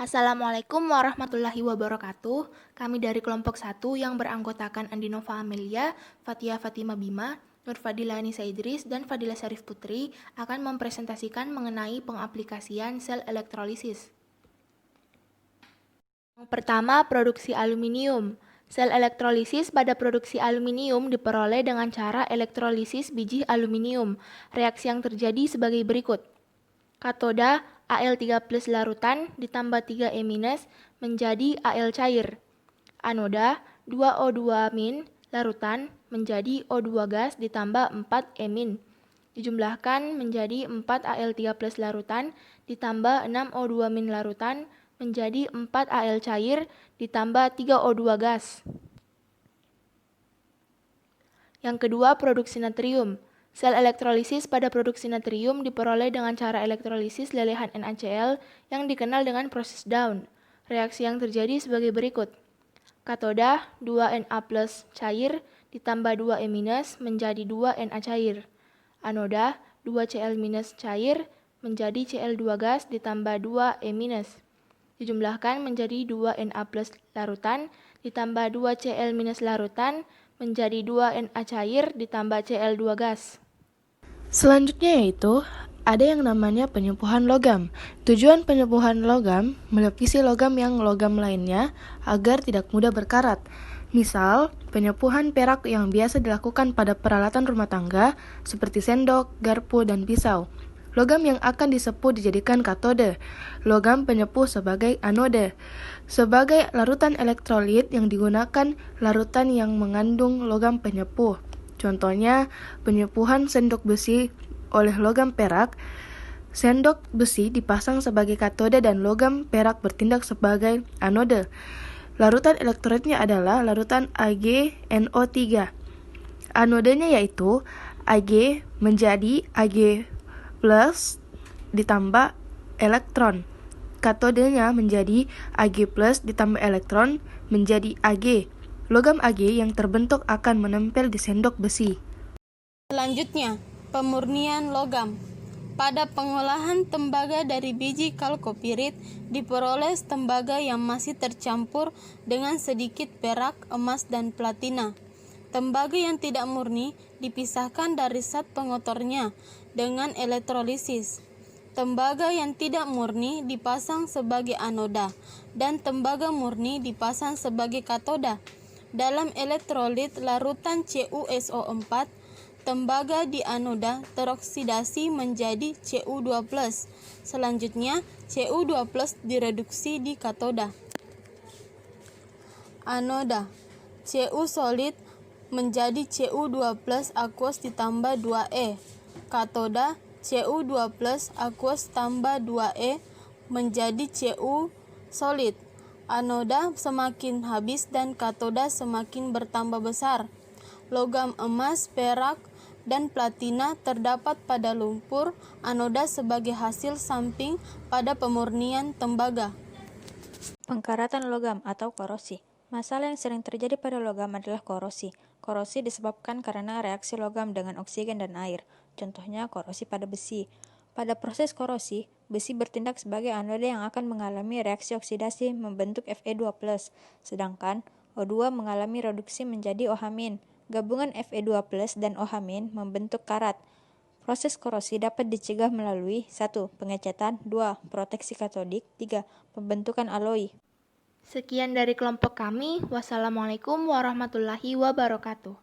Assalamualaikum warahmatullahi wabarakatuh. Kami dari kelompok 1 yang beranggotakan Andinova Amelia, Fatia Fatima Bima, Nurfadila Anissa Idris, dan Fadila Syarif Putri akan mempresentasikan mengenai pengaplikasian sel elektrolisis. Yang pertama, produksi aluminium. Sel elektrolisis pada produksi aluminium diperoleh dengan cara elektrolisis biji aluminium. Reaksi yang terjadi sebagai berikut. Katoda Al3+ larutan ditambah 3E- menjadi Al cair. Anoda 2O2- larutan menjadi O2 gas ditambah 4E-. Dijumlahkan menjadi 4Al3+ larutan ditambah 6O2- larutan menjadi 4Al cair ditambah 3O2 gas. Yang kedua, produksi natrium. Sel elektrolisis pada produksi natrium diperoleh dengan cara elektrolisis lelehan NaCl yang dikenal dengan proses Down. Reaksi yang terjadi sebagai berikut. Katoda 2Na+ cair ditambah 2E- menjadi 2Na cair. Anoda 2Cl- cair menjadi Cl2 gas ditambah 2E-. Dijumlahkan menjadi 2Na+ larutan ditambah 2Cl- larutan menjadi 2Na cair ditambah Cl2 gas. Selanjutnya yaitu ada yang namanya penyempuhan logam. Tujuan penyempuhan logam melapisi logam yang logam lainnya agar tidak mudah berkarat. Misal, penyempuhan perak yang biasa dilakukan pada peralatan rumah tangga seperti sendok, garpu, dan pisau. Logam yang akan disepuh dijadikan katode. Logam penyepuh sebagai anode. Sebagai larutan elektrolit yang digunakan larutan yang mengandung logam penyepuh. Contohnya, penyempuhan sendok besi oleh logam perak. Sendok besi dipasang sebagai katode dan logam perak bertindak sebagai anode. Larutan elektrolitnya adalah larutan AgNO3. Anodenya yaitu Ag menjadi Ag+ ditambah elektron. Katodenya menjadi Ag+ ditambah elektron menjadi Ag. Logam Ag yang terbentuk akan menempel di sendok besi. Selanjutnya, pemurnian logam. Pada pengolahan tembaga dari biji kalkopirit diperoleh tembaga yang masih tercampur dengan sedikit perak, emas, dan platina. Tembaga yang tidak murni dipisahkan dari zat pengotornya dengan elektrolisis. Tembaga yang tidak murni dipasang sebagai anoda dan tembaga murni dipasang sebagai katoda. Dalam elektrolit larutan CuSO4, tembaga di anoda teroksidasi menjadi Cu2+. Selanjutnya, Cu2+ direduksi di katoda. Anoda, Cu solid menjadi Cu2+ aqueous ditambah 2E. Katoda, Cu2+ aqueous tambah 2E menjadi Cu solid. Anoda semakin habis dan katoda semakin bertambah besar. Logam emas, perak, dan platina terdapat pada lumpur anoda sebagai hasil samping pada pemurnian tembaga. Pengkaratan logam atau korosi. Masalah yang sering terjadi pada logam adalah korosi. Korosi disebabkan karena reaksi logam dengan oksigen dan air. Contohnya korosi pada besi. Pada proses korosi, besi bertindak sebagai anoda yang akan mengalami reaksi oksidasi membentuk Fe2+, sedangkan O2 mengalami reduksi menjadi OH-. Gabungan Fe2+ dan OH- membentuk karat. Proses korosi dapat dicegah melalui 1. Pengecatan, 2. Proteksi katodik, 3. Pembentukan aloi. Sekian dari kelompok kami. Wassalamualaikum warahmatullahi wabarakatuh.